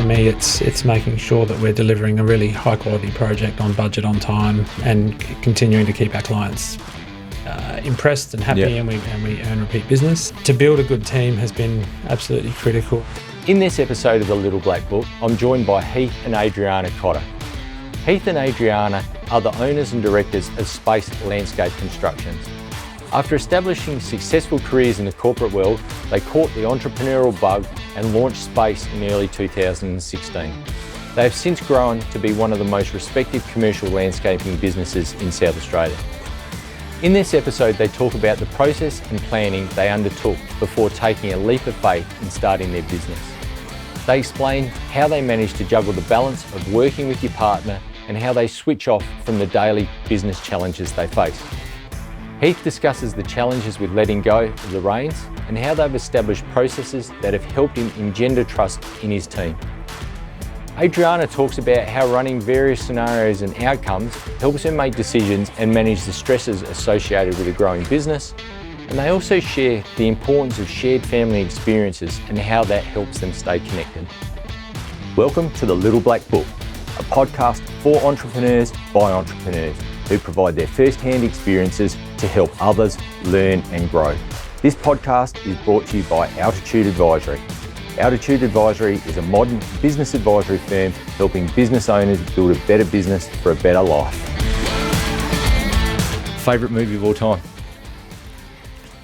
me, it's making sure that we're delivering a really high quality project on budget, on time, and continuing to keep our clients impressed and happy, and we earn repeat business. To build a good team has been absolutely critical. In this episode of The Little Black Book, I'm joined by Heath and Adriana Cotter. Heath and Adriana are the owners and directors of Space Landscape Constructions. After establishing successful careers in the corporate world, they caught the entrepreneurial bug and launched Space in early 2016. They have since grown to be one of the most respected commercial landscaping businesses in South Australia. In this episode, they talk about the process and planning they undertook before taking a leap of faith in starting their business. They explain how they managed to juggle the balance of working with your partner and how they switch off from the daily business challenges they face. Heath discusses the challenges with letting go of the reins and how they've established processes that have helped him engender trust in his team. Adriana talks about how running various scenarios and outcomes helps her make decisions and manage the stresses associated with a growing business. And they also share the importance of shared family experiences and how that helps them stay connected. Welcome to The Little Black Book, a podcast for entrepreneurs by entrepreneurs who provide their first-hand experiences to help others learn and grow. This podcast is brought to you by Altitude Advisory. Altitude Advisory is a modern business advisory firm helping business owners build a better business for a better life. Favourite movie of all time?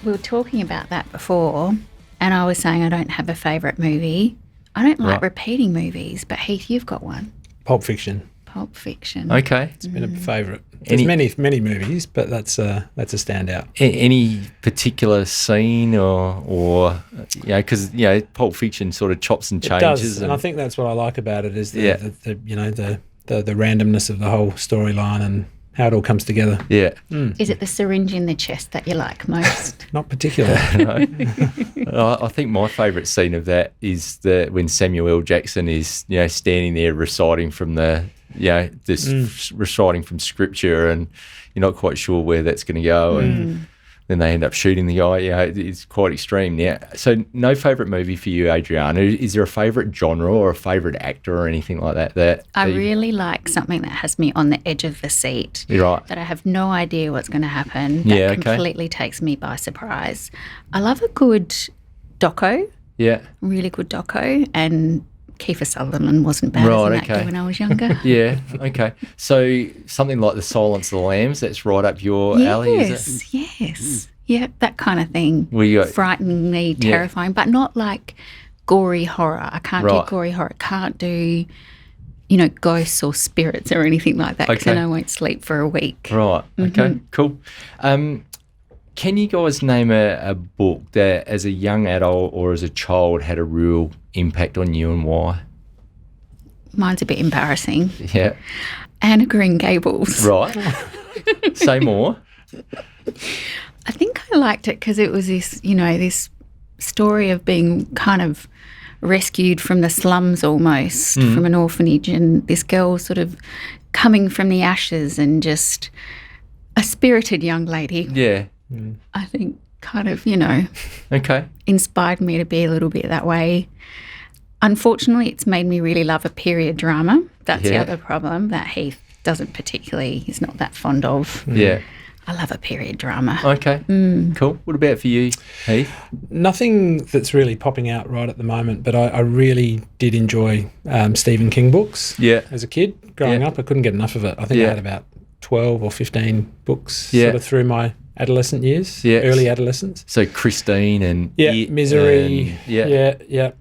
We were talking about that before, and I was saying I don't have a favourite movie. I don't like repeating movies, but Heath, you've got one. Pulp Fiction. Pulp Fiction. Okay. It's been a favourite. There's many movies, but that's a standout. Any particular scene or because Pulp Fiction sort of chops and changes. It does, and I think that's what I like about it is the randomness of the whole storyline and how it all comes together. Yeah. Is it the syringe in the chest that you like most? Not particularly. No. I think my favourite scene of that is when Samuel L. Jackson is standing there reciting from reciting from scripture, and you're not quite sure where that's going to go, and then they end up shooting the guy. It's quite extreme. So no favourite movie for you, Adriana. Is there a favourite genre or a favourite actor or anything like that? I really like something that has me on the edge of the seat. You're right. That I have no idea what's going to happen. That completely takes me by surprise. I love a good doco. Yeah. Really good doco, and Kiefer Sutherland wasn't bad as an actor when I was younger. Yeah, okay. So something like The Silence of the Lambs, that's right up your alley, is it? Yes. Yeah, that kind of thing. Frighteningly terrifying, but not like gory horror. I can't do gory horror. Can't do, ghosts or spirits or anything like that, because then I won't sleep for a week. Right, okay, cool. Can you guys name a book that as a young adult or as a child had a real impact on you, and why? Mine's a bit embarrassing. Yeah. Anne of Green Gables. Right. Say more. I think I liked it because it was this story of being kind of rescued from the slums almost, from an orphanage, and this girl sort of coming from the ashes and just a spirited young lady. Yeah. I think kind of, inspired me to be a little bit that way. Unfortunately, it's made me really love a period drama. That's the other problem that Heath doesn't particularly, he's not that fond of. Yeah. I love a period drama. Okay, cool. What about for you, Heath? Nothing that's really popping out right at the moment, but I really did enjoy Stephen King books as a kid. Growing up, I couldn't get enough of it. I think I had about 12 or 15 books sort of through my adolescent years, early adolescence. So Christine and Misery,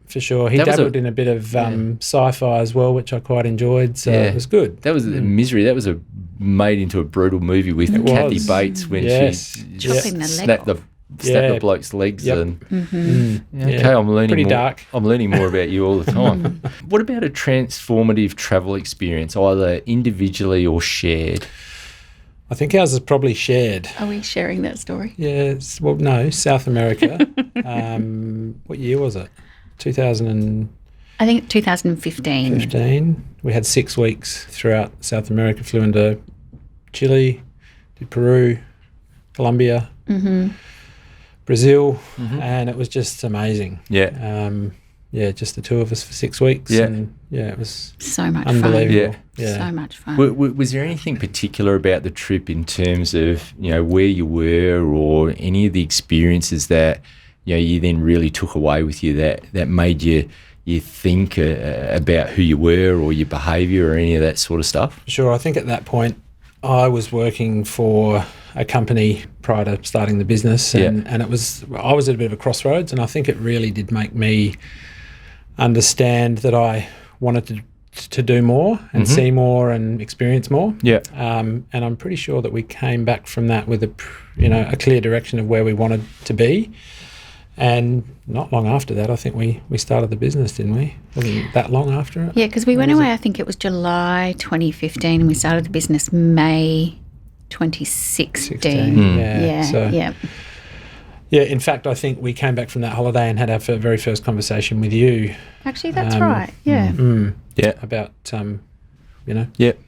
for sure. He dabbled in a bit of sci-fi as well, which I quite enjoyed. So it was good. That was Misery. That was made into a brutal movie with Kathy Bates when she snapped the bloke's legs. And I'm learning pretty more. Dark. I'm learning more about you all the time. What about a transformative travel experience, either individually or shared? I think ours is probably shared. Are we sharing that story? Yes. Well, no, South America. What year was it? 2000 I think 2015. 15. We had 6 weeks throughout South America. Flew into Chile, did Peru, Colombia, Brazil, and it was just amazing. Yeah. just the two of us for 6 weeks. Yeah. And it was so much unbelievable. fun. Yeah. So much fun. Was there anything particular about the trip in terms of, where you were or any of the experiences that, you then really took away with you that made you think about who you were or your behaviour or any of that sort of stuff? Sure. I think at that point I was working for a company prior to starting the business, and I was at a bit of a crossroads, and I think it really did make me understand that I wanted to do more and see more and experience more. Yeah. And I'm pretty sure that we came back from that with a clear direction of where we wanted to be. And not long after that, I think we started the business, didn't we? Wasn't that long after it? Yeah, because we went away, I think it was July 2015, and we started the business May 2016. Yeah, in fact, I think we came back from that holiday and had our very first conversation with you. Actually, that's right, yeah. About,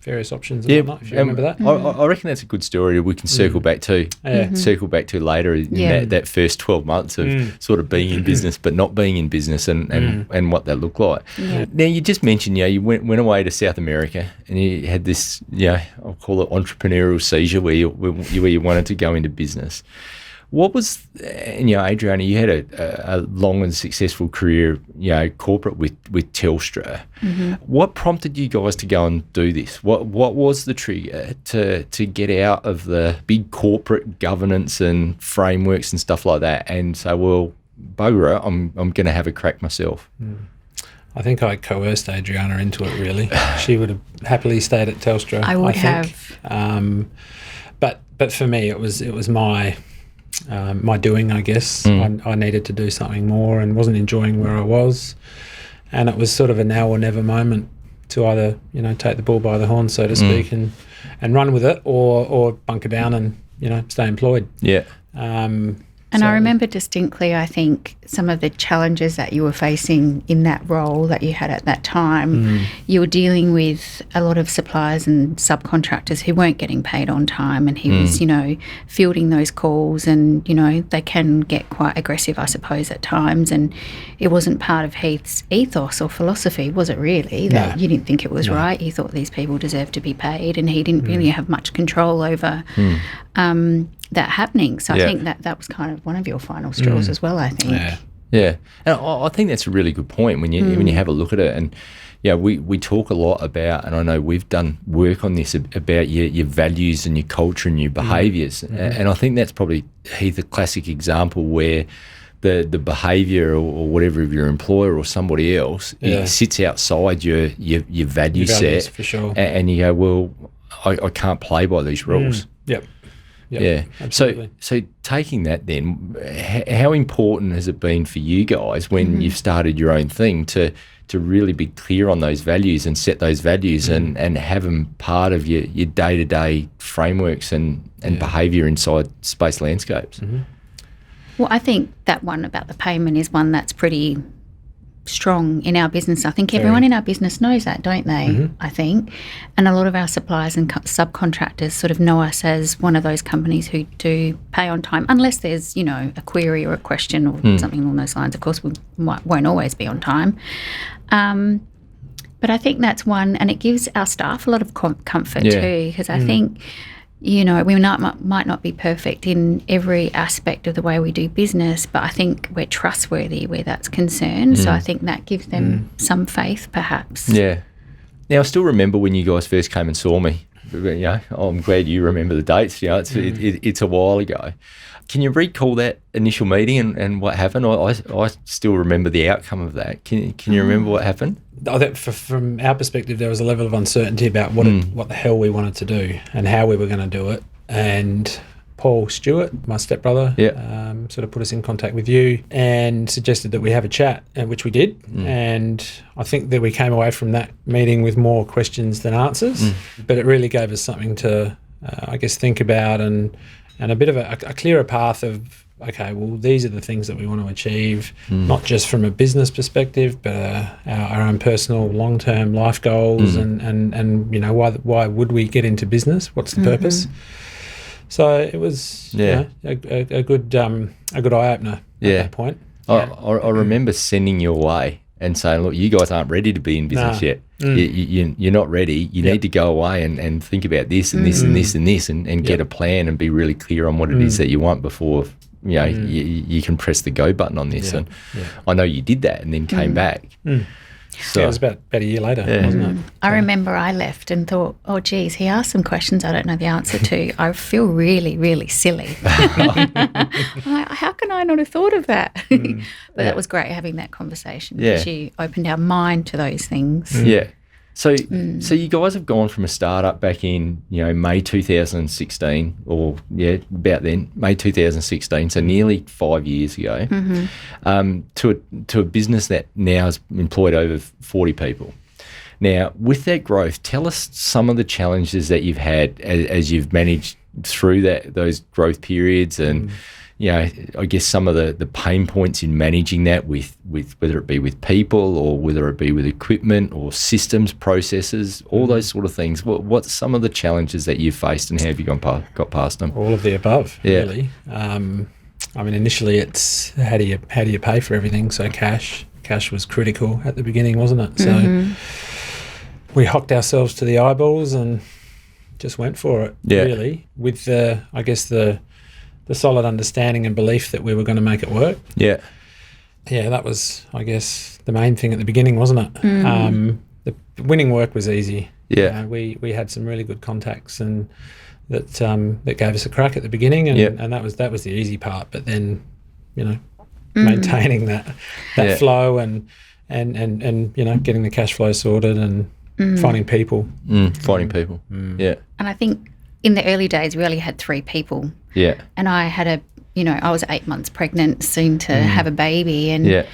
various options and whatnot, if you remember that. I reckon that's a good story we can circle back to. Circle back to later in that first 12 months of sort of being in business but not being in business and what that looked like. Yeah. Now, you just mentioned, you went away to South America and you had this, I'll call it entrepreneurial seizure where you wanted to go into business. What was, Adriana, you had a long and successful career, corporate with Telstra. Mm-hmm. What prompted you guys to go and do this? What was the trigger to get out of the big corporate governance and frameworks and stuff like that and say, well, bugger it, I'm going to have a crack myself? I think I coerced Adriana into it, really. She would have happily stayed at Telstra. I would have. But for me, it was my doing, I guess. I needed to do something more and wasn't enjoying where I was. And it was sort of a now or never moment to either, take the bull by the horn, so to speak, and run with it or bunker down and, stay employed. Yeah. And I remember distinctly, I think, some of the challenges that you were facing in that role that you had at that time. You were dealing with a lot of suppliers and subcontractors who weren't getting paid on time, and he was, fielding those calls, and, they can get quite aggressive, I suppose, at times, and it wasn't part of Heath's ethos or philosophy, was it really? That you didn't think it was right. He thought these people deserved to be paid, and he didn't really have much control over that happening. So I think that was kind of one of your final straws as well, I think. Yeah. And I think that's a really good point when you have a look at it. And we talk a lot about, and I know we've done work on this, about your values and your culture and your behaviours. And I think that's probably, Heath, a classic example where the behaviour or whatever of your employer or somebody else it sits outside your value set. For sure. And you go, well, I can't play by these rules. Yep. Yeah. Absolutely. So taking that then, how important has it been for you guys when you've started your own thing to really be clear on those values and set those values and have them part of your day-to-day frameworks and behaviour inside space landscapes? Well, I think that one about the payment is one that's pretty strong in our business. I think everyone in our business knows that, don't they? I think. And a lot of our suppliers and subcontractors sort of know us as one of those companies who do pay on time, unless there's, a query or a question or something along those lines. Of course, we won't always be on time. But I think that's one, and it gives our staff a lot of comfort too, because I think, we might not be perfect in every aspect of the way we do business, but I think we're trustworthy where that's concerned. So I think that gives them some faith, perhaps. Yeah. Now, I still remember when you guys first came and saw me. I'm glad you remember the dates. It's a while ago. Can you recall that initial meeting and what happened? I still remember the outcome of that. Can you remember what happened? I think from our perspective, there was a level of uncertainty about what the hell we wanted to do and how we were going to do it. And Paul Stewart, my stepbrother, sort of put us in contact with you and suggested that we have a chat, which we did. And I think that we came away from that meeting with more questions than answers. But it really gave us something to, think about and a bit of a clearer path of, okay, well, these are the things that we want to achieve, not just from a business perspective, but our own personal long-term life goals and why would we get into business? What's the purpose? So it was a good eye-opener at that point. I remember sending you away and saying, look, you guys aren't ready to be in business yet. You're not ready. You need to go away and think about this and this and this and this and get a plan and be really clear on what it is that you want before you can press the go button on this. And I know you did that and then came back. So it was about a year later, wasn't it? I remember I left and thought, oh, geez, he asked some questions I don't know the answer to. I feel really, really silly. I'm like, how can I not have thought of that? But that was great having that conversation because you opened our mind to those things. Yeah. So you guys have gone from a startup back in, May 2016 or, about then, May 2016, so nearly 5 years ago, to a business that now has employed over 40 people. Now, with that growth, tell us some of the challenges that you've had as you've managed through those growth periods and, I guess some of the pain points in managing that with whether it be with people or whether it be with equipment or systems, processes, all those sort of things. What's some of the challenges that you've faced and how have you got past them? All of the above, really. Initially it's how do you pay for everything? So cash was critical at the beginning, wasn't it? So we hocked ourselves to the eyeballs and just went for it, really, with the solid understanding and belief that we were going to make it work. Yeah, that was, I guess, the main thing at the beginning, wasn't it? The winning work was easy. Yeah, we had some really good contacts and that gave us a crack at the beginning, and that was the easy part. But then, maintaining that flow and getting the cash flow sorted and finding people. Yeah. And I think in the early days, we only had 3 people. Yeah. And I had I was 8 months pregnant, soon to have a baby. And,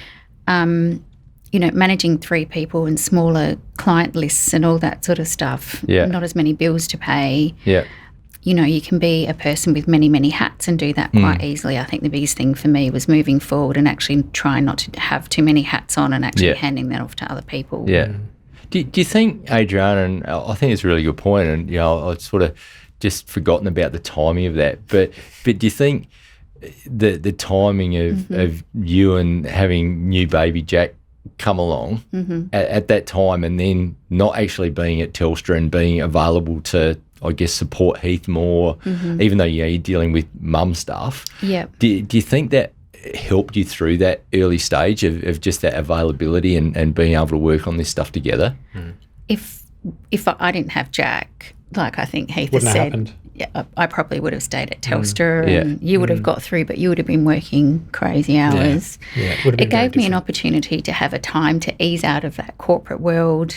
managing 3 people and smaller client lists and all that sort of stuff, not as many bills to pay. Yeah. You can be a person with many, many hats and do that quite easily. I think the biggest thing for me was moving forward and actually trying not to have too many hats on and actually handing that off to other people. Yeah. Do you think, Adriana, and I think it's a really good point, and I'd sort of just forgotten about the timing of that, but do you think the timing of you and having new baby Jack come along at that time and then not actually being at Telstra and being available to, I guess, support Heath more, even though you're dealing with mum stuff, do you think that helped you through that early stage of just that availability and being able to work on this stuff together? If I didn't have Jack, like I think Heath has said, I probably would have stayed at Telstra and you would have got through, but you would have been working crazy hours. It gave me an opportunity to have a time to ease out of that corporate world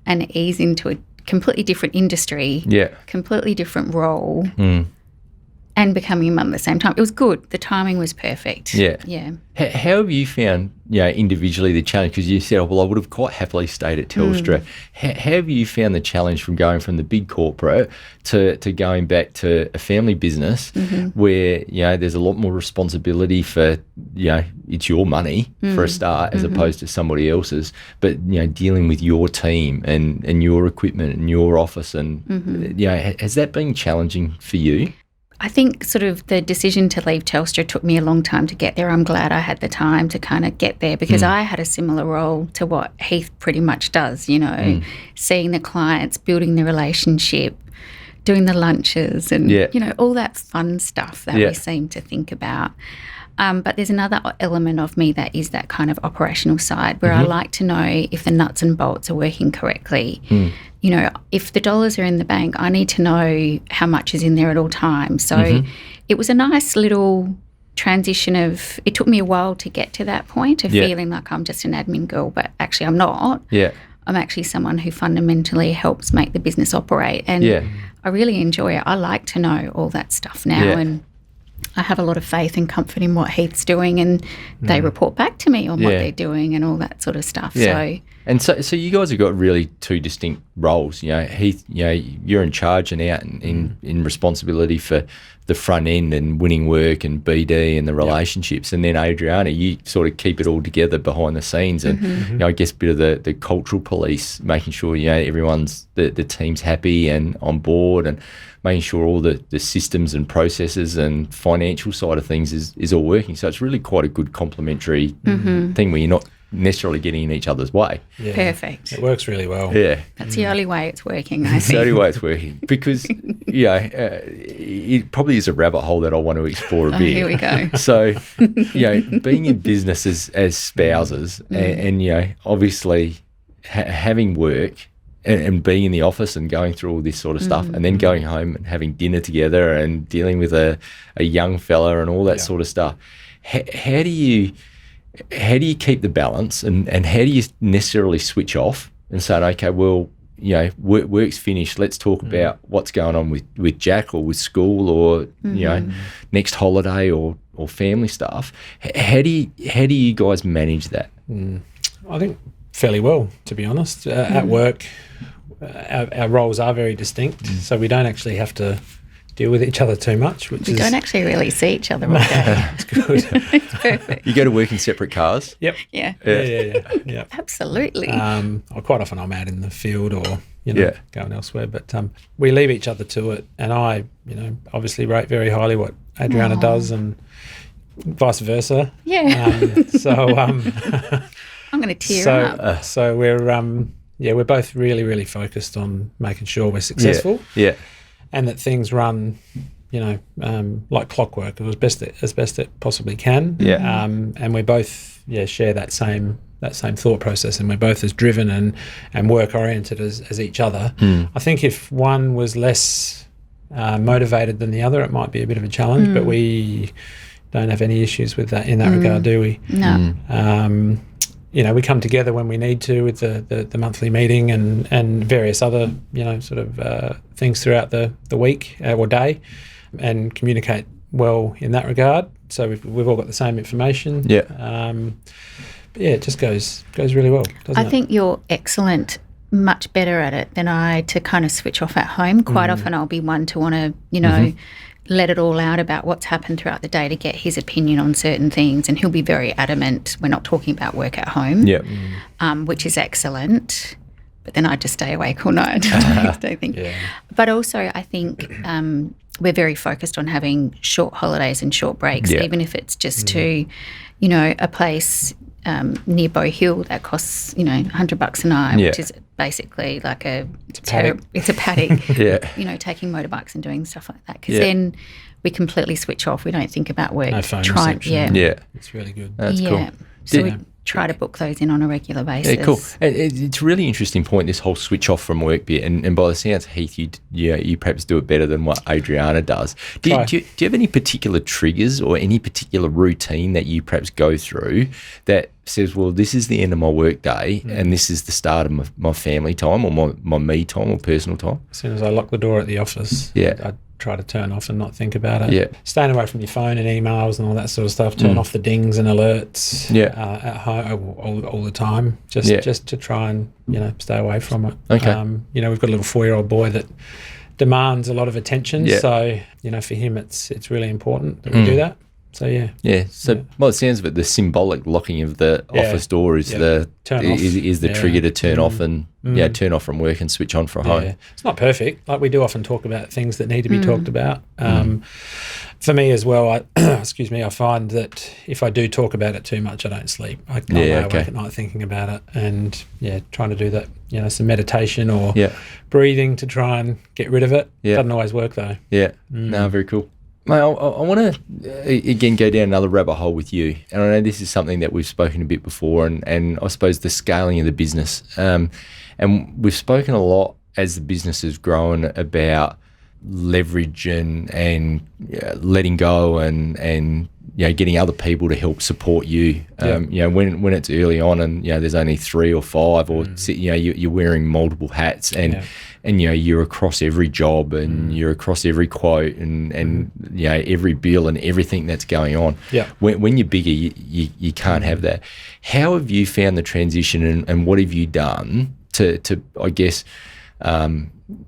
and ease into a completely different industry, completely different role, and becoming a mum at the same time. It was good. The timing was perfect. Yeah. How have you found, individually the challenge? Because you said, I would have quite happily stayed at Telstra. How have you found the challenge from going from the big corporate to going back to a family business where, there's a lot more responsibility for, it's your money for a start as opposed to somebody else's, but, dealing with your team and your equipment and your office and, has that been challenging for you? I think sort of the decision to leave Telstra took me a long time to get there. I'm glad I had the time to kind of get there because I had a similar role to what Heath pretty much does, seeing the clients, building the relationship, doing the lunches and, all that fun stuff that we seem to think about. But there's another element of me that is that kind of operational side where I like to know if the nuts and bolts are working correctly. If the dollars are in the bank, I need to know how much is in there at all times. So it was a nice little transition of, it took me a while to get to that point of feeling like I'm just an admin girl, but actually I'm not. I'm actually someone who fundamentally helps make the business operate. And I really enjoy it. I like to know all that stuff now and I have a lot of faith and comfort in what Heath's doing and they report back to me on what they're doing and all that sort of stuff. So you guys have got really 2 distinct roles. Heath, you're in charge and out in responsibility for the front end and winning work and BD and the relationships. And then Adriana, you sort of keep it all together behind the scenes and I guess a bit of the cultural police, making sure everyone's the team's happy and on board and making sure all the systems and processes and financial side of things is all working. So it's really quite a good complementary thing where you're not necessarily getting in each other's way. Yeah. Perfect. It works really well. Yeah. That's the only way it's working, I think. It's the only way it's working because, it probably is a rabbit hole that I want to explore a bit. Here we go. So, being in business as spouses and obviously having work and being in the office and going through all this sort of stuff and then going home and having dinner together and dealing with a young fella and all that sort of stuff. How do you keep the balance and how do you necessarily switch off and say, okay, well, work's finished, let's talk about what's going on with Jack or with school or, next holiday or family stuff. How do you guys manage that? I think fairly well, to be honest. At work, our roles are very distinct, so we don't actually have to deal with each other too much. We don't actually really see each other all day. That's good. It's perfect. You go to work in separate cars? Yep. Yeah. Absolutely. Quite often I'm out in the field or going elsewhere, but we leave each other to it, and I obviously rate very highly what Adriana does and vice versa. I'm going to tear up. So we're both really, really focused on making sure we're successful. Yeah. And that things run, like clockwork as best it possibly can. Yeah. And we both share that same thought process, and we're both as driven and work oriented as each other. I think if one was less motivated than the other, it might be a bit of a challenge. But we don't have any issues with that in that regard, do we? No. We come together when we need to with the monthly meeting and various other, things throughout the week or day, and communicate well in that regard. So we've all got the same information. Yeah. It just goes really well, doesn't it? I think you're excellent, much better at it than I to kind of switch off at home. Quite often I'll be one to want to, let it all out about what's happened throughout the day to get his opinion on certain things, and he'll be very adamant we're not talking about work at home, which is excellent. But then I just stay awake all night. Don't think. Yeah. But also I think we're very focused on having short holidays and short breaks, even if it's just to, a place near Bow Hill that costs, $100 a night, which is basically like it's a paddock. Taking motorbikes and doing stuff like that, because then we completely switch off. We don't think about work. No phone reception. It's really good. That's cool. So we try to book those in on a regular basis. Yeah, cool. It's a really interesting point, this whole switch off from work bit. And by the sounds, Heath, you perhaps do it better than what Adriana does. Do you have any particular triggers or any particular routine that you perhaps go through that says, well, this is the end of my work day and this is the start of my family time or my me time or personal time? As soon as I lock the door at the office, I try to turn off and not think about it. Yeah. Staying away from your phone and emails and all that sort of stuff. Turn off the dings and alerts at home all the time, just to try and stay away from it. Okay. We've got a little 4-year-old boy that demands a lot of attention. Yeah. So for him it's really important that we do that. So So by the sounds of it, the symbolic locking of the office door is the trigger to turn off and turn off from work and switch on from home. It's not perfect. Like we do often talk about things that need to be talked about. For me as well, I find that if I do talk about it too much, I don't sleep. I lay awake at night thinking about it, and trying to do that. Some meditation or breathing to try and get rid of it. Doesn't always work though. No, very cool. Mate, I want to, again, go down another rabbit hole with you. And I know this is something that we've spoken a bit before, and I suppose the scaling of the business. And we've spoken a lot as the business has grown about leverage and letting go and getting other people to help support you. When it's early on and there's only 3 or 5 or you're wearing multiple hats and you're across every job and you're across every quote and every bill and everything that's going on. When you're bigger, you can't have that. How have you found the transition and what have you done to I guess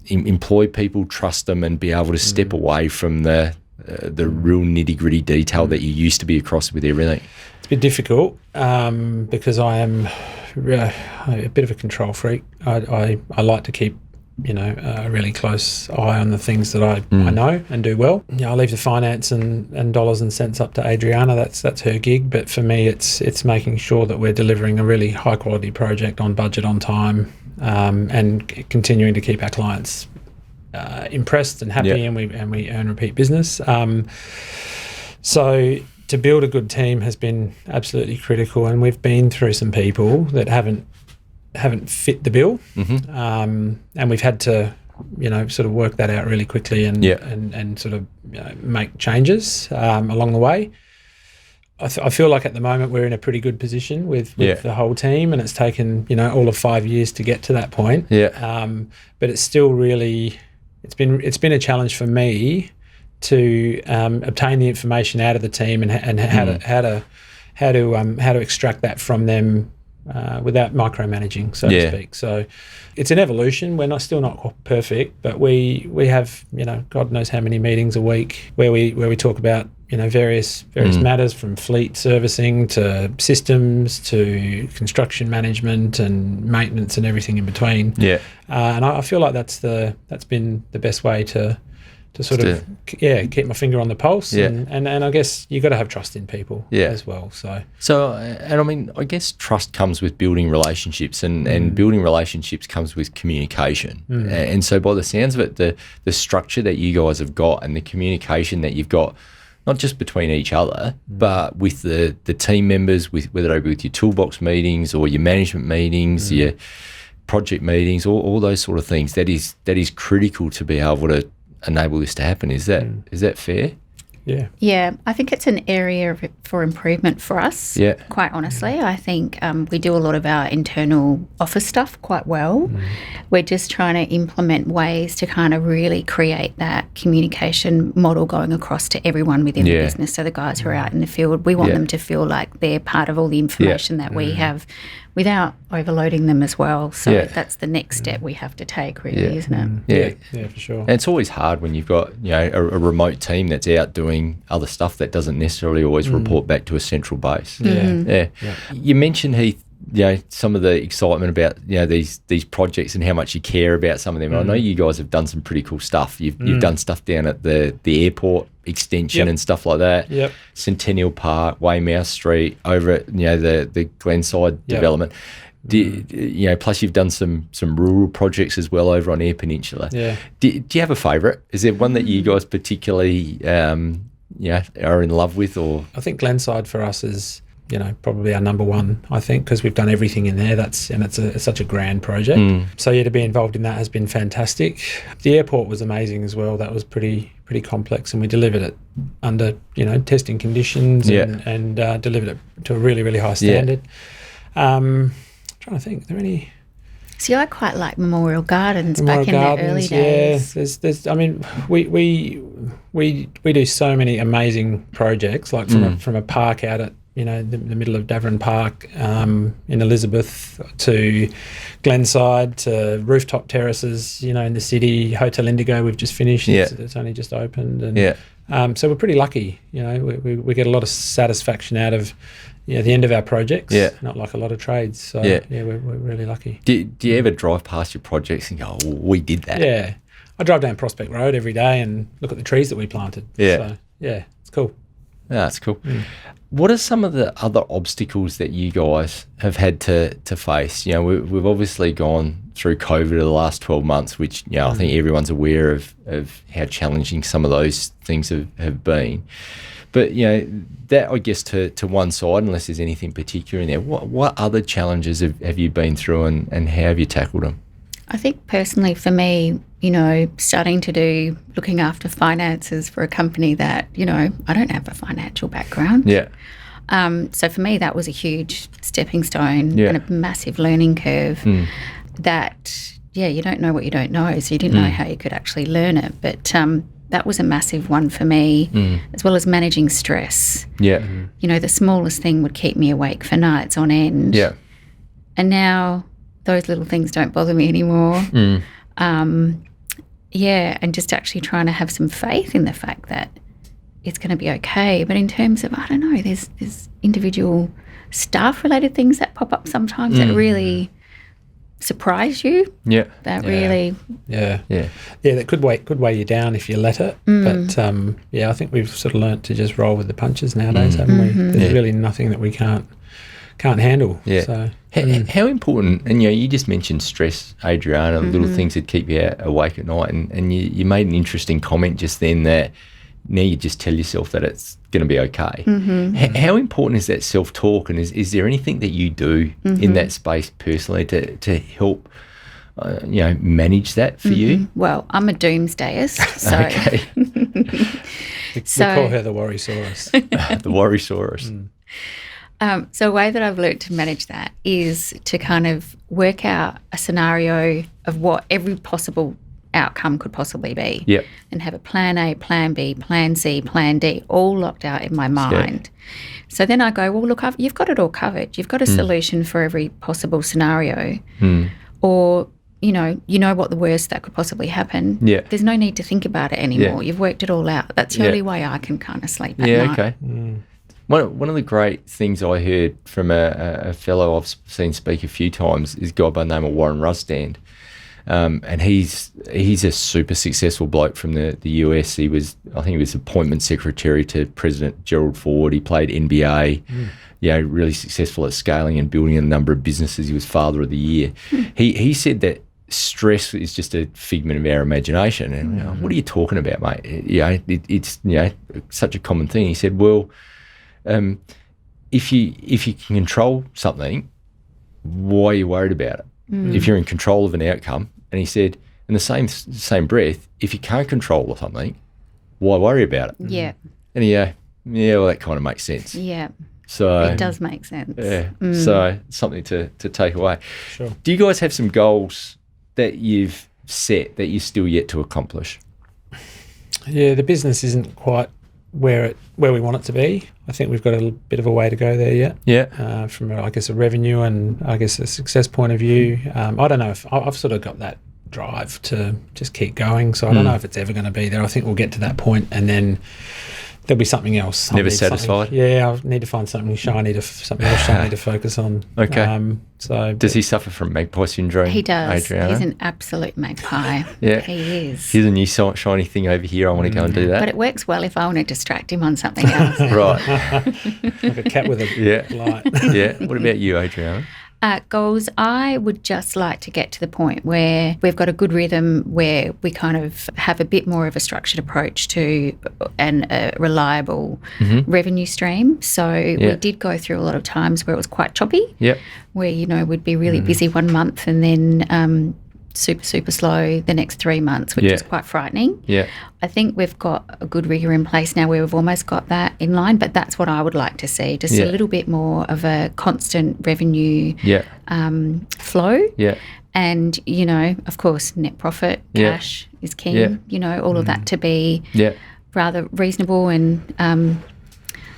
employ people, trust them, and be able to step away from the real nitty-gritty detail that you used to be across with everything? It's a bit difficult because I am a bit of a control freak. I like to keep a really close eye on the things that I know and do well. I leave the finance and dollars and cents up to Adriana. That's her gig. But for me, it's making sure that we're delivering a really high quality project on budget, on time, and continuing to keep our clients impressed and happy, and we earn repeat business. So to build a good team has been absolutely critical, and we've been through some people that haven't fit the bill, and we've had to, sort of work that out really quickly and sort of make changes along the way. I feel like at the moment we're in a pretty good position with the whole team, and it's taken all of 5 years to get to that point. But it's still really it's been a challenge for me to obtain the information out of the team and how to extract that from them without micromanaging, so to speak. So it's an evolution. We're still not perfect, but we have God knows how many meetings a week where we talk about various matters, from fleet servicing to systems to construction management and maintenance and everything in between. And I feel like that's been the best way to sort of keep my finger on the pulse, and I guess you got to have trust in people as well. So and I mean, I guess trust comes with building relationships, and building relationships comes with communication. And so by the sounds of it, the structure that you guys have got and the communication that you've got, not just between each other, but with the team members, whether they be with your toolbox meetings or your management meetings, your project meetings, all those sort of things, that is critical to be able to enable this to happen. Is that fair? Yeah, I think it's an area for improvement for us. Quite honestly, I think we do a lot of our internal office stuff quite well. We're just trying to implement ways to kind of really create that communication model going across to everyone within the business. So the guys who are out in the field, we want them to feel like they're part of all the information that we have, without overloading them as well. So that's the next step we have to take, really, isn't it? Yeah, for sure. And it's always hard when you've got a remote team that's out doing other stuff that doesn't necessarily always report back to a central base. You mentioned, Heath, some of the excitement about these projects and how much you care about some of them. I know you guys have done some pretty cool stuff. You've done stuff down at the airport extension and stuff like that. Centennial Park, Weymouth Street, over at the Glenside development. Plus you've done some rural projects as well over on Eyre Peninsula. Do you have a favourite? Is there one that you guys particularly are in love with? Or I think Glenside for us is probably our number one, I think, because we've done everything in there. It's such a grand project. So to be involved in that has been fantastic. The airport was amazing as well. That was pretty complex, and we delivered it under testing conditions and delivered it to a really, really high standard. I'm trying to think, are there any? See, I quite like Memorial Gardens back in the early days. There's. I mean, we do so many amazing projects, like from a park out at the middle of Davern Park in Elizabeth, to Glenside, to rooftop terraces, in the city. Hotel Indigo we've just finished. It's only just opened, and so we're pretty lucky. We get a lot of satisfaction out of the end of our projects. Not like a lot of trades. So we're really lucky. Do you ever drive past your projects and go, oh, we did that? Yeah, I drive down Prospect Road every day and look at the trees that we planted. So it's cool. That's cool. What are some of the other obstacles that you guys have had to face? We've obviously gone through COVID the last 12 months, which I think everyone's aware of how challenging some of those things have been. But that, I guess, to one side, unless there's anything particular in there, what other challenges have you been through, and how have you tackled them? I think personally for me, starting to looking after finances for a company that, I don't have a financial background. So for me, that was a huge stepping stone and a massive learning curve that, you don't know what you don't know. So you didn't know how you could actually learn it. But that was a massive one for me, as well as managing stress. The smallest thing would keep me awake for nights on end. And now those little things don't bother me anymore. And just actually trying to have some faith in the fact that it's going to be okay. But in terms of, I don't know, there's individual staff-related things that pop up sometimes that really surprise you. Yeah. That really. Yeah. That could weigh you down if you let it. But I think we've sort of learnt to just roll with the punches nowadays, haven't we? There's really nothing that we can't handle. Yeah. So how important? And you just mentioned stress, Adriana, little things that keep you awake at night, and you made an interesting comment just then that now you just tell yourself that it's going to be okay. How important is that self-talk, and is there anything that you do in that space personally to help manage that for you? Well, I'm a doomsdayist, so Okay. we call her the Worrysaurus. The Worrysaurus. So a way that I've learned to manage that is to kind of work out a scenario of what every possible outcome could possibly be. Yep. And have a plan A, plan B, plan C, plan D all locked out in my mind. So then I go, well, look, you've got it all covered. You've got a solution for every possible scenario. Or, you know what the worst that could possibly happen. Yeah. There's no need to think about it anymore. Yeah. You've worked it all out. That's the only way I can kind of sleep at night. Okay. One of the great things I heard from a fellow I've seen speak a few times is a guy by the name of Warren Rustand. And he's a super successful bloke from the US. I think he was appointment secretary to President Gerald Ford. He played NBA, really successful at scaling and building a number of businesses. He was Father of the Year. He said that stress is just a figment of our imagination. And what are you talking about, mate? It's such a common thing. He said, well, if you can control something, why are you worried about it? If you're in control of an outcome. And he said, in the same breath, if you can't control something, why worry about it? Yeah. And well, that kind of makes sense. Yeah. So it does make sense. Yeah. So something to take away. Sure. Do you guys have some goals that you've set that you're still yet to accomplish? Yeah, the business isn't quite where we want it to be. I think we've got a little bit of a way to go there yet. Yeah. From a revenue and a success point of view. I don't know if I've sort of got that drive to just keep going. So I don't know if it's ever going to be there. I think we'll get to that point and then there'll be something else. Never satisfied? Yeah, I need to find something shiny something else shiny to focus on. Okay. Does he suffer from magpie syndrome? He does. Adriana? He's an absolute magpie. Yeah. He is. Here's a new shiny thing over here. I want to go and do that. But it works well if I want to distract him on something else. Right. Like a cat with a light. Yeah. What about you, Adriana? Goals, I would just like to get to the point where we've got a good rhythm, where we kind of have a bit more of a structured approach to and a reliable revenue stream. So we did go through a lot of times where it was quite choppy, where, we'd be really busy one month and then super slow the next 3 months, which is quite frightening. Yeah. I think we've got a good rigor in place now where we've almost got that in line, but that's what I would like to see, just a little bit more of a constant revenue flow. Yeah. And, of course, net profit, cash is key, all of that to be rather reasonable and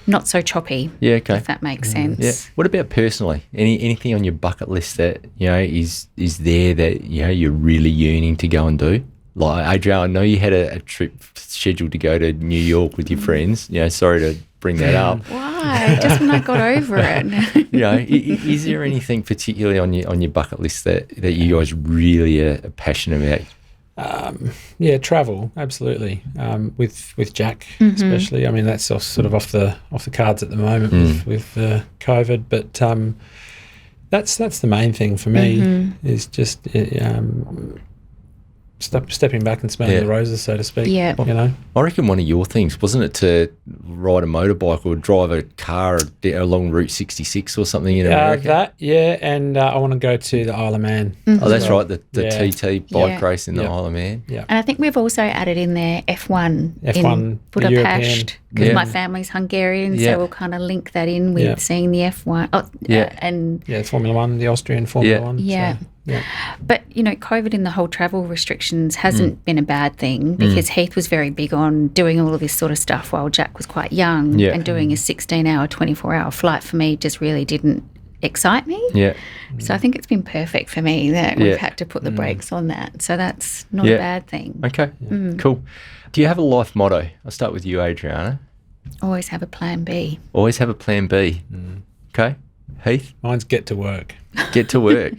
not so choppy, if that makes sense. Yeah. What about personally? Anything on your bucket list that is there that you're really yearning to go and do? Like, Adriana, I know you had a trip scheduled to go to New York with your friends. Sorry to bring that up. Why? Just when I got over it. Is there anything particularly on your bucket list that you guys really are passionate about? Travel, absolutely. With Jack, especially. I mean, that's sort of off the cards at the moment with COVID. But that's the main thing for me is just stepping back and smelling the roses, so to speak. Yeah. I reckon one of your things, wasn't it, to ride a motorbike or drive a car along Route 66 or something in America? And I want to go to the Isle of Man. Oh, that's right, the TT bike race in the Isle of Man. Yeah. And I think we've also added in there F1 in Budapest, because my family's Hungarian, so we'll kind of link that in with seeing the F1. Formula One, the Austrian Formula One. Yeah. Yeah. But, COVID and the whole travel restrictions hasn't been a bad thing, because Heath was very big on doing all of this sort of stuff while Jack was quite young, and doing a 16-hour, 24-hour flight for me just really didn't excite me. Yeah. So I think it's been perfect for me that we've had to put the brakes on that. So that's not a bad thing. Okay, cool. Do you have a life motto? I'll start with you, Adriana. Always have a plan B. Always have a plan B. Okay. Heath? Mine's get to work. Get to work.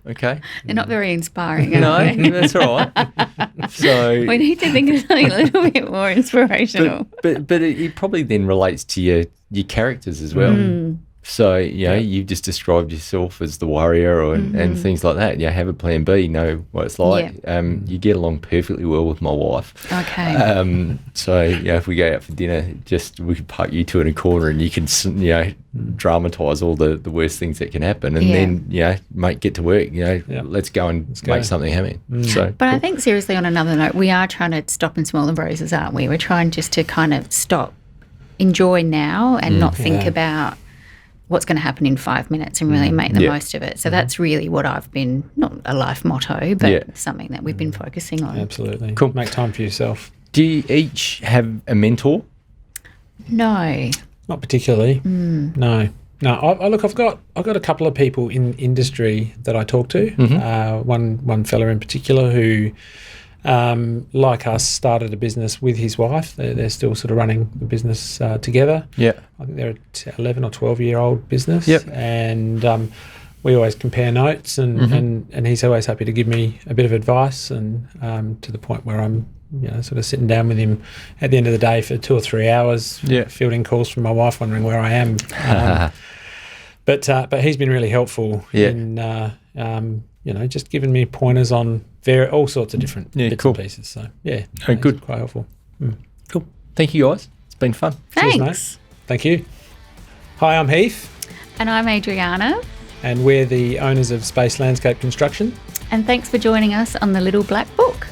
Okay. They're not very inspiring, No, are they? that's all right. So We need to think of something a little bit more inspirational. but it probably then relates to your characters as well. So, you've just described yourself as the warrior and things like that. Have a plan B, know what it's like. You get along perfectly well with my wife. Okay. So, if we go out for dinner, we could park you two in a corner and you can, dramatise all the worst things that can happen. And then, mate, get to work. Let's go and make something happen. So, but I think seriously, on another note, we are trying to stop and smell the roses, aren't we? We're trying just to kind of stop, enjoy now and not think about what's going to happen in 5 minutes and really make the most of it. So that's really what I've been, not a life motto, but something that we've been focusing on. Absolutely. Cool. Make time for yourself. Do you each have a mentor? No. Not particularly. No. I've got a couple of people in industry that I talk to. One fella in particular who, like us, started a business with his wife. They're still sort of running the business together. Yeah, I think they're a 11 or 12-year-old business. Yep. And we always compare notes, and he's always happy to give me a bit of advice, and to the point where I'm sort of sitting down with him at the end of the day for 2 or 3 hours, fielding calls from my wife, wondering where I am. But he's been really helpful in just giving me pointers on all sorts of different bits and pieces. So good, quite helpful. Cool. Thank you, guys. It's been fun. Thanks. Cheers, mate. Thank you. Hi, I'm Heath. And I'm Adriana. And we're the owners of Space Landscape Construction. And thanks for joining us on The Little Black Book.